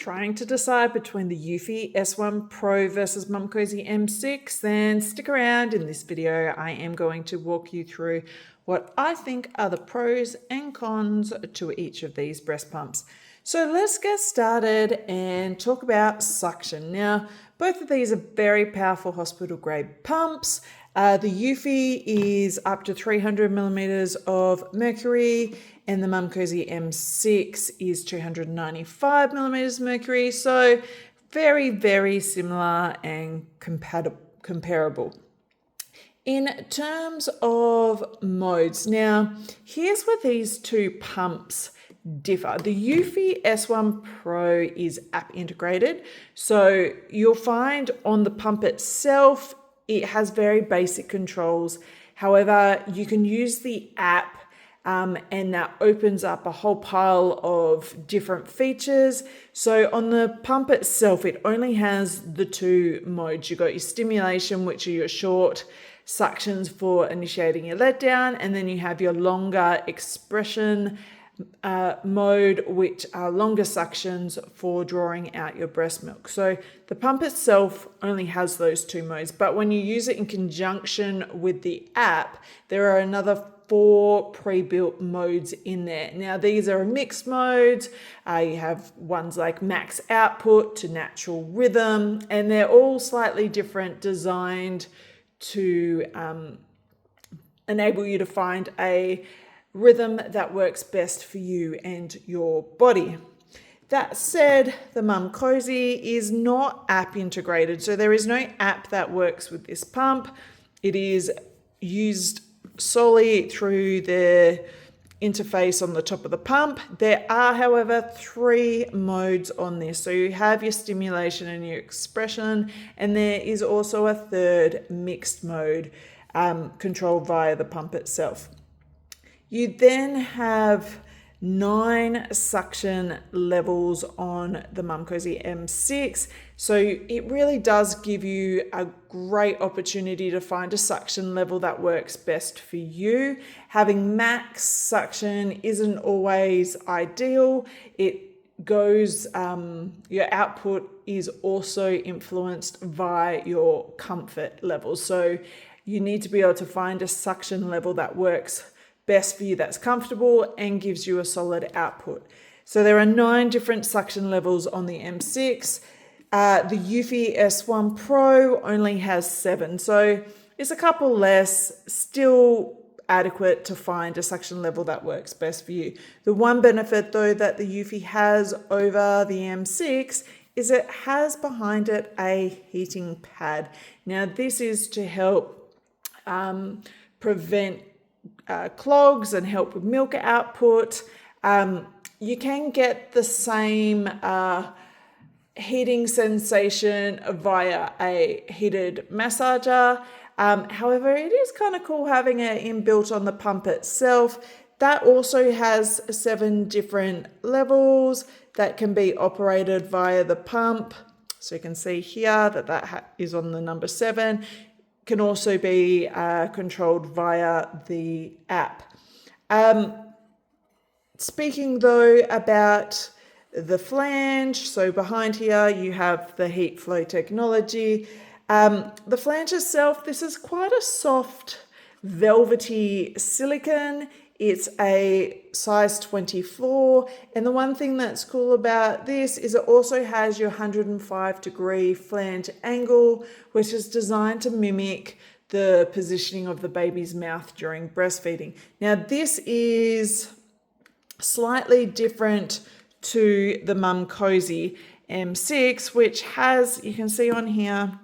Trying to decide between the Eufy S1 Pro versus Momcozy M6? Then stick around. In this video, I am going to walk you through what I think are the pros and cons to each of these breast pumps. So let's get started and talk about suction. Now, both of these are very powerful hospital grade pumps. The Eufy is up to 300 millimeters of mercury, and the Momcozy M6 is 295 millimeters mercury. So very, very similar and comparable. In terms of modes, now here's where these two pumps differ. The Eufy S1 Pro is app integrated. So you'll find on the pump itself, it has very basic controls. However, you can use the app and that opens up a whole pile of different features. So on the pump itself, it only has the two modes. You've got your stimulation, which are your short suctions for initiating your letdown, and then you have your longer expression mode, which are longer suctions for drawing out your breast milk. So the pump itself only has those two modes, but when you use it in conjunction with the app, there are another 4 pre-built modes in there. Now these are mixed modes. You have ones like max output to natural rhythm, and they're all slightly different, designed to enable you to find a rhythm that works best for you and your body. That said, the Momcozy is not app integrated, so there is no app that works with this pump. It is used solely through the interface on the top of the pump. There are, however, 3 modes on this. So you have your stimulation and your expression, and there is also a third mixed mode controlled via the pump itself. You then have 9 suction levels on the Momcozy M6. So it really does give you a great opportunity to find a suction level that works best for you. Having max suction isn't always ideal. It goes, your output is also influenced by your comfort level. So you need to be able to find a suction level that works best for you, that's comfortable and gives you a solid output. So there are 9 different suction levels on the M6. The Eufy S1 Pro only has 7. So it's a couple less, still adequate to find a suction level that works best for you. The one benefit though that the Eufy has over the M6 is it has behind it a heating pad. Now this is to help prevent clogs and help with milk output. You can get the same heating sensation via a heated massager. However, it is kind of cool having it inbuilt on the pump itself. That also has 7 different levels that can be operated via the pump. So you can see here that is on the number 7. Can also be controlled via the app. Speaking though about the flange, so behind here you have the HeatFlow technology. The flange itself, this is quite a soft, velvety silicone. It's a size 24, and the one thing that's cool about this is it also has your 105-degree flange angle, which is designed to mimic the positioning of the baby's mouth during breastfeeding. Now this is slightly different to the Momcozy M6, which has, you can see on here,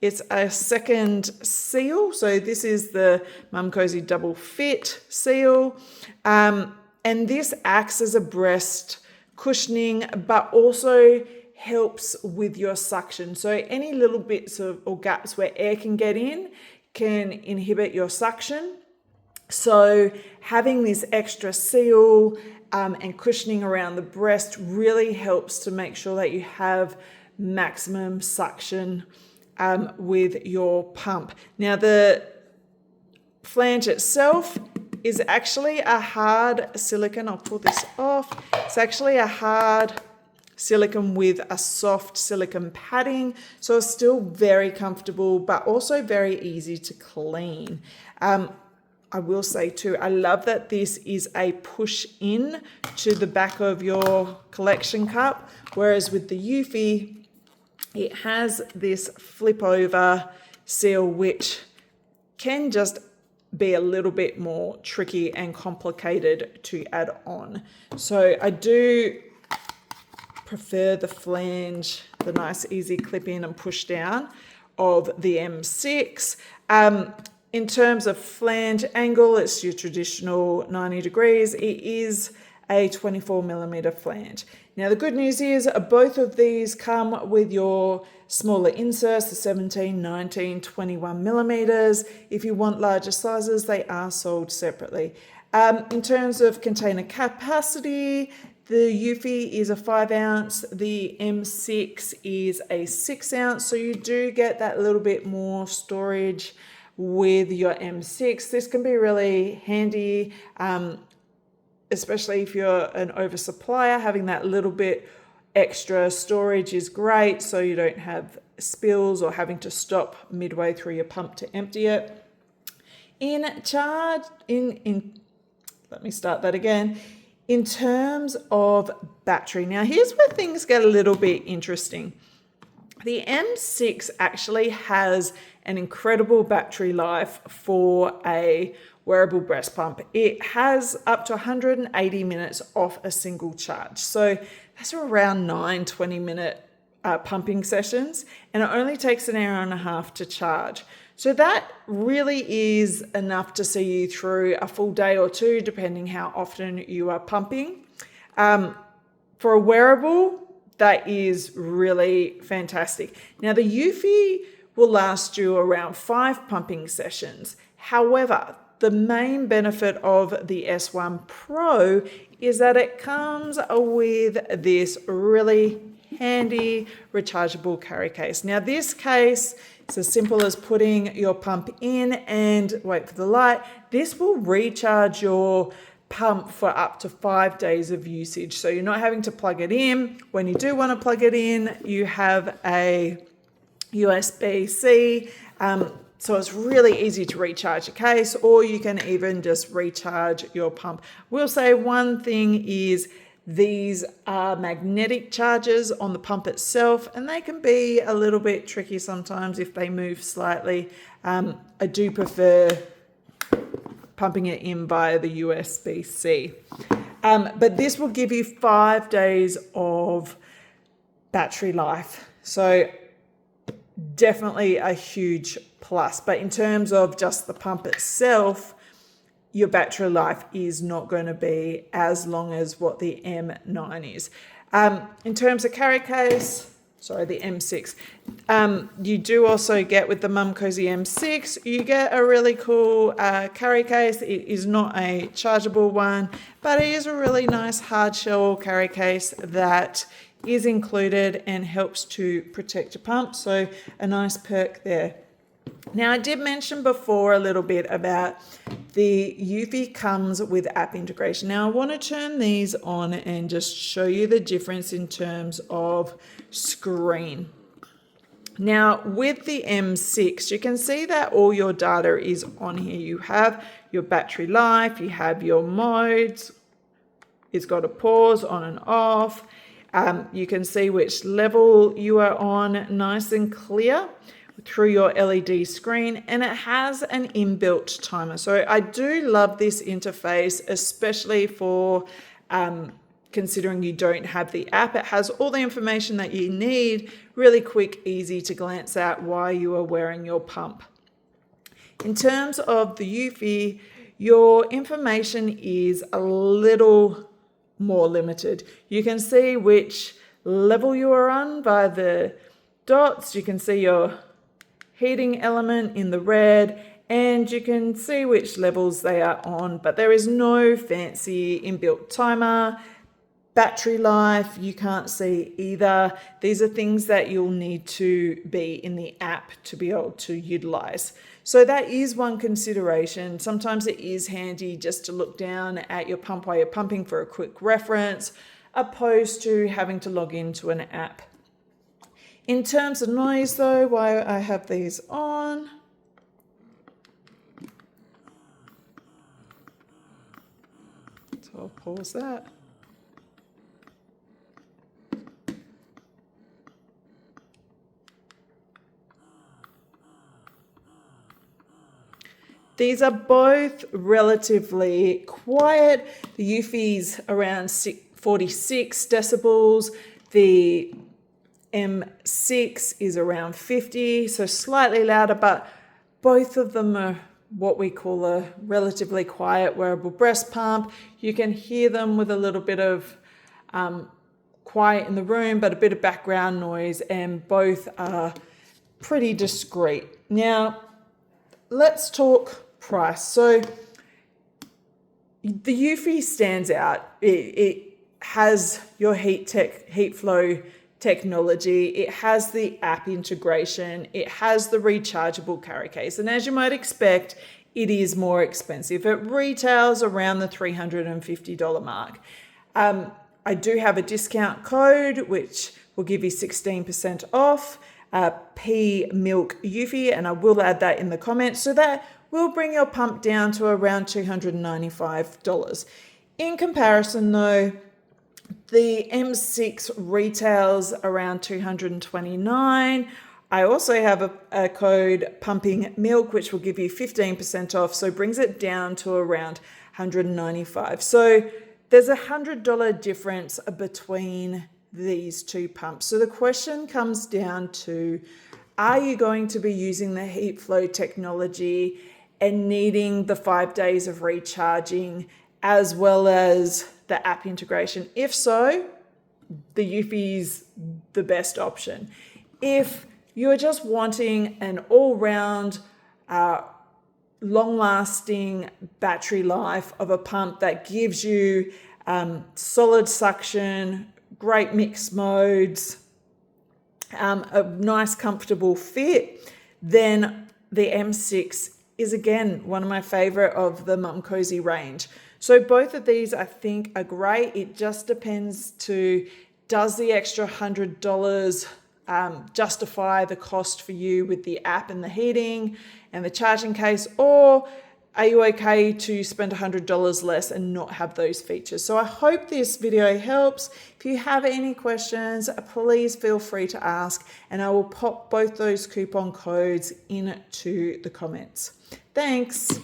it's a second seal. So this is the Momcozy double fit seal. And this acts as a breast cushioning, but also helps with your suction. So any little bits or gaps where air can get in can inhibit your suction. So having this extra seal and cushioning around the breast really helps to make sure that you have maximum suction with your pump. Now the flange itself is actually a hard silicone. I'll pull this off. It's actually a hard silicone with a soft silicone padding. So it's still very comfortable, but also very easy to clean. I will say too, I love that this is a push in to the back of your collection cup, whereas with the Eufy, it has this flip over seal, which can just be a little bit more tricky and complicated to add on. So I do prefer the flange, the nice easy clip in and push down of the M6. In terms of flange angle, it's your traditional 90 degrees. It is a 24mm flange. Now the good news is both of these come with your smaller inserts, the 17, 19, 21mm. If you want larger sizes, they are sold separately. In terms of container capacity, the Eufy is a 5 ounce, the M6 is a 6 ounce, so you do get that little bit more storage with your M6. This can be really handy, especially if you're an oversupplier. Having that little bit extra storage is great, so you don't have spills or having to stop midway through your pump to empty it. Let me start that again. In terms of battery, now here's where things get a little bit interesting. The M6 actually has an incredible battery life for a wearable breast pump. It has up to 180 minutes off a single charge. So that's around 20-minute pumping sessions, and it only takes an hour and a half to charge. So that really is enough to see you through a full day or two, depending how often you are pumping. For a wearable, that is really fantastic. Now the Eufy will last you around 5 pumping sessions. However, the main benefit of the S1 Pro is that it comes with this really handy rechargeable carry case. Now this case, it's as simple as putting your pump in and wait for the light. This will recharge your pump for up to 5 days of usage. So you're not having to plug it in. When you do want to plug it in, you have a USB-C. So it's really easy to recharge your case, or you can even just recharge your pump. We'll say one thing is these are magnetic chargers on the pump itself, and they can be a little bit tricky sometimes if they move slightly. I do prefer pumping it in via the USB-C. But this will give you 5 days of battery life. So definitely a huge plus. But in terms of just the pump itself, your battery life is not going to be as long as what the M9 is. In terms of carry case, the M6, you do also get with the Momcozy M6, you get a really cool carry case. It is not a chargeable one, but it is a really nice hard shell carry case that is included and helps to protect your pump. So a nice perk there. Now, I did mention before a little bit about the Eufy comes with app integration. Now, I want to turn these on and just show you the difference in terms of screen. Now, with the M6, you can see that all your data is on here. You have your battery life, you have your modes, it's got a pause, on and off. You can see which level you are on, nice and clear through your LED screen, and it has an inbuilt timer. So I do love this interface, especially for considering you don't have the app. It has all the information that you need, really quick, easy to glance at while you are wearing your pump. In terms of the Eufy, your information is a little more limited. You can see which level you are on by the dots. You can see your heating element in the red, and you can see which levels they are on, but there is no fancy inbuilt timer. Battery life, you can't see either. These are things that you'll need to be in the app to be able to utilize. So that is one consideration. Sometimes it is handy just to look down at your pump while you're pumping for a quick reference. opposed to having to log into an app. In terms of noise though, while I have these on, so I'll pause that. These are both relatively quiet. The Eufy's around 46 decibels. The M6 is around 50, so slightly louder, but both of them are what we call a relatively quiet wearable breast pump. You can hear them with a little bit of quiet in the room, but a bit of background noise, and both are pretty discreet. Now, let's talk price. So the Eufy stands out. It has your HeatFlow technology. It has the app integration. It has the rechargeable carry case. And as you might expect, it is more expensive. It retails around the $350 mark. I do have a discount code, which will give you 16% off. P-Milk Eufy, and I will add that in the comments. So that will bring your pump down to around $295. In comparison though, the M6 retails around $229. I also have a code Pumping Milk, which will give you 15% off, so brings it down to around $195. So there's a $100 difference between these two pumps. So the question comes down to, are you going to be using the HeatFlow technology and needing the 5 days of recharging as well as the app integration? If so, the Eufy's the best option. If you're just wanting an all-round long-lasting battery life of a pump that gives you solid suction, great mix modes, a nice comfortable fit, then the M6 is again one of my favorite of the Momcozy range. So both of these I think are great. It just depends to, does the extra $100 justify the cost for you with the app and the heating and the charging case, or are you okay to spend $100 less and not have those features? So I hope this video helps. If you have any questions, please feel free to ask, and I will pop both those coupon codes into the comments. Thanks.